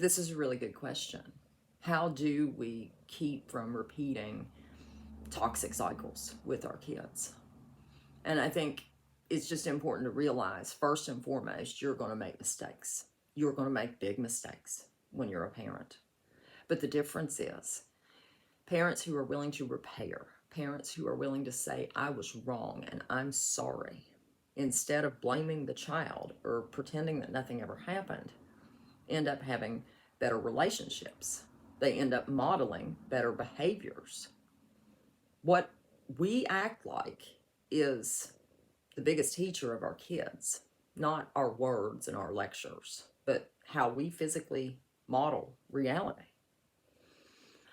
This is a really good question. How do we keep from repeating toxic cycles with our kids? And I think it's just important to realize, first and foremost, you're going to make mistakes. You're going to make big mistakes when you're a parent. But the difference is parents who are willing to repair, parents who are willing to say, I was wrong and I'm sorry, instead of blaming the child or pretending that nothing ever happened, end up having better relationships. They end up modeling better behaviors. What we act like is the biggest teacher of our kids, not our words and our lectures, but how we physically model reality.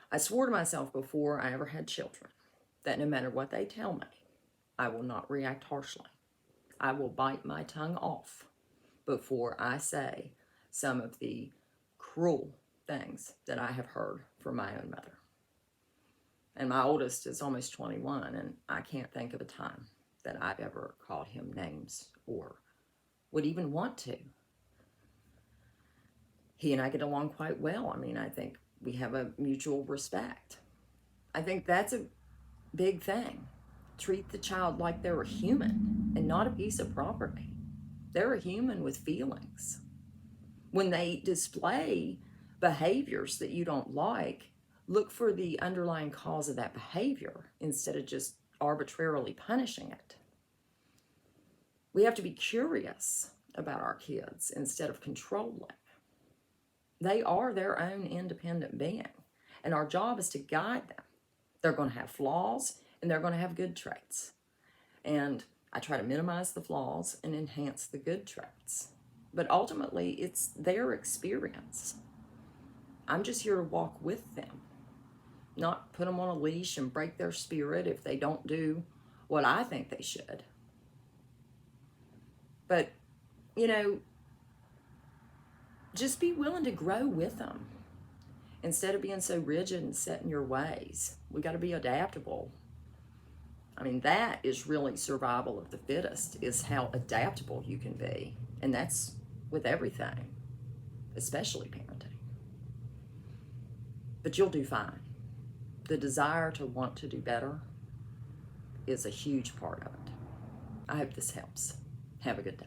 I swore to myself before I ever had children that no matter what they tell me, I will not react harshly. I will bite my tongue off before I say some of the cruel things that I have heard from my own mother. And my oldest is almost 21, and I can't think of a time that I've ever called him names or would even want to. He and I get along quite well. I mean, I think we have a mutual respect. I think that's a big thing. Treat the child like they're a human and not a piece of property. They're a human with feelings. When they display behaviors that you don't like, look for the underlying cause of that behavior instead of just arbitrarily punishing it. We have to be curious about our kids instead of controlling. They are their own independent being, and our job is to guide them. They're going to have flaws and they're going to have good traits. And I try to minimize the flaws and enhance the good traits. But ultimately, it's their experience. I'm just here to walk with them, not put them on a leash and break their spirit if they don't do what I think they should. But, just be willing to grow with them instead of being so rigid and set in your ways. We got to be adaptable. I mean, that is really survival of the fittest, is how adaptable you can be. And that's with everything, especially parenting. But you'll do fine. The desire to want to do better is a huge part of it. I hope this helps. Have a good day.